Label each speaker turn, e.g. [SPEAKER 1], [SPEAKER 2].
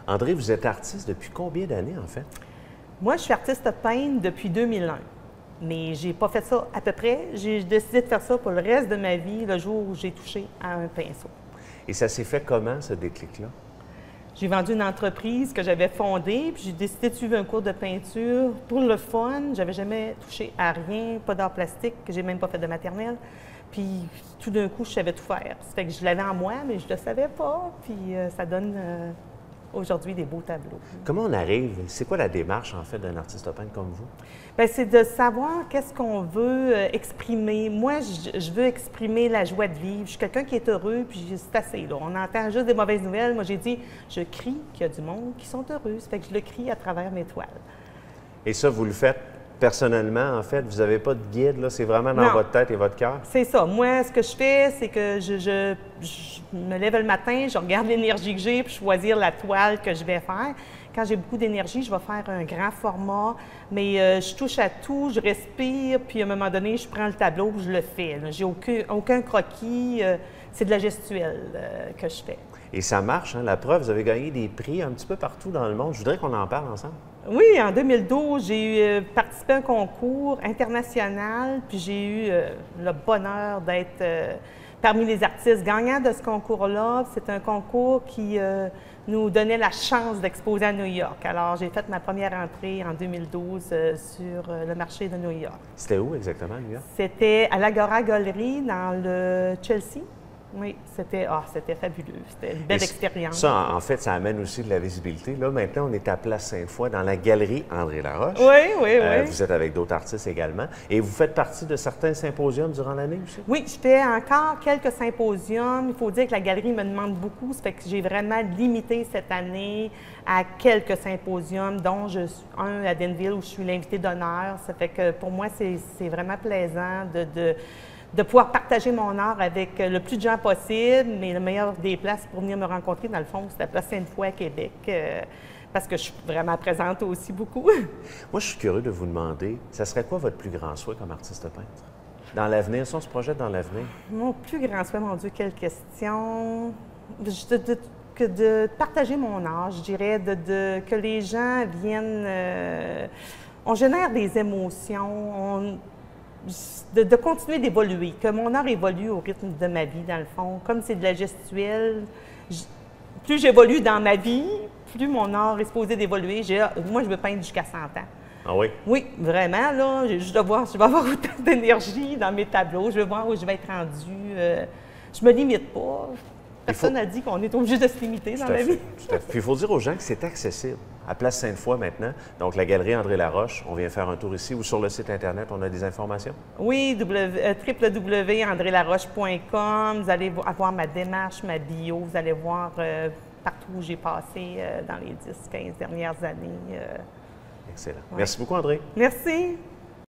[SPEAKER 1] André, vous êtes artiste depuis combien d'années, en fait?
[SPEAKER 2] Moi, je suis artiste peintre depuis 2001. Mais j'ai pas fait ça à peu près. J'ai décidé de faire ça pour le reste de ma vie, le jour où j'ai touché à un pinceau.
[SPEAKER 1] Et ça s'est fait comment, ce déclic-là?
[SPEAKER 2] J'ai vendu une entreprise que j'avais fondée, puis j'ai décidé de suivre un cours de peinture pour le fun. J'avais jamais touché à rien, pas d'art plastique, que j'ai même pas fait de maternelle. Puis tout d'un coup, je savais tout faire. Ça fait que je l'avais en moi, mais je le savais pas. Puis ça donne aujourd'hui des beaux tableaux.
[SPEAKER 1] Comment on arrive? C'est quoi la démarche, en fait, d'un artiste peintre comme vous?
[SPEAKER 2] Bien, c'est de savoir qu'est-ce qu'on veut exprimer. Moi, je veux exprimer la joie de vivre. Je suis quelqu'un qui est heureux, puis c'est assez, là. On entend juste des mauvaises nouvelles. Moi, j'ai dit, je crie qu'il y a du monde qui sont heureux. Ça fait que je le crie à travers mes toiles.
[SPEAKER 1] Et ça, vous le faites personnellement, en fait? Vous n'avez pas de guide, là? C'est vraiment dans votre tête et votre cœur?
[SPEAKER 2] C'est ça. Moi, ce que je fais, c'est que je me lève le matin, je regarde l'énergie que j'ai, puis choisir la toile que je vais faire. Quand j'ai beaucoup d'énergie, je vais faire un grand format, mais je touche à tout, je respire, puis à un moment donné, je prends le tableau, je le fais. J'ai aucun croquis, c'est de la gestuelle que je fais.
[SPEAKER 1] Et ça marche, hein? La preuve, vous avez gagné des prix un petit peu partout dans le monde. Je voudrais qu'on en parle ensemble.
[SPEAKER 2] Oui, en 2012, j'ai participé à un concours international, puis j'ai eu le bonheur d'être parmi les artistes gagnants de ce concours-là. C'est un concours qui nous donnait la chance d'exposer à New York. Alors, j'ai fait ma première entrée en 2012 sur le marché de New York.
[SPEAKER 1] C'était où exactement, New York?
[SPEAKER 2] C'était à l'Agora Gallery, dans le Chelsea. Oui, c'était fabuleux. C'était une belle expérience.
[SPEAKER 1] Ça, en fait, ça amène aussi de la visibilité. Là, maintenant, on est à Place Sainte-Foy, dans la galerie André Laroche.
[SPEAKER 2] Oui, oui.
[SPEAKER 1] Vous êtes avec d'autres artistes également. Et vous faites partie de certains symposiums durant l'année aussi?
[SPEAKER 2] Oui, je fais encore quelques symposiums. Il faut dire que la galerie me demande beaucoup. Ça fait que j'ai vraiment limité cette année à quelques symposiums, dont un à Denville où je suis l'invitée d'honneur. Ça fait que pour moi, c'est vraiment plaisant de pouvoir partager mon art avec le plus de gens possible, mais le meilleur des places pour venir me rencontrer, dans le fond, c'est la Place Sainte-Foy à Québec, parce que je suis vraiment présente aussi beaucoup.
[SPEAKER 1] Moi, je suis curieux de vous demander, ça serait quoi votre plus grand souhait comme artiste peintre? Dans l'avenir, si on se projette dans l'avenir? Mon
[SPEAKER 2] plus grand souhait, mon Dieu, quelle question! De partager mon art, je dirais, que les gens viennent... on génère des émotions, de continuer d'évoluer, que mon art évolue au rythme de ma vie, dans le fond. Comme c'est de la gestuelle, plus j'évolue dans ma vie, plus mon art est supposé d'évoluer. Moi, je veux peindre jusqu'à 100 ans.
[SPEAKER 1] Ah oui?
[SPEAKER 2] Oui, vraiment, là. Je vais avoir autant d'énergie dans mes tableaux. Je veux voir où je vais être rendue. Je me limite pas. Personne n'a dit qu'on est obligé de se limiter dans la vie.
[SPEAKER 1] Tout à fait. Puis il faut dire aux gens que c'est accessible. À Place Sainte-Foy maintenant, donc la galerie André Laroche, on vient faire un tour ici ou sur le site Internet, on a des informations?
[SPEAKER 2] Oui, www.andrelaroche.com. Vous allez avoir ma démarche, ma bio. Vous allez voir partout où j'ai passé dans les 10-15 dernières années.
[SPEAKER 1] Excellent. Ouais. Merci beaucoup, André.
[SPEAKER 2] Merci.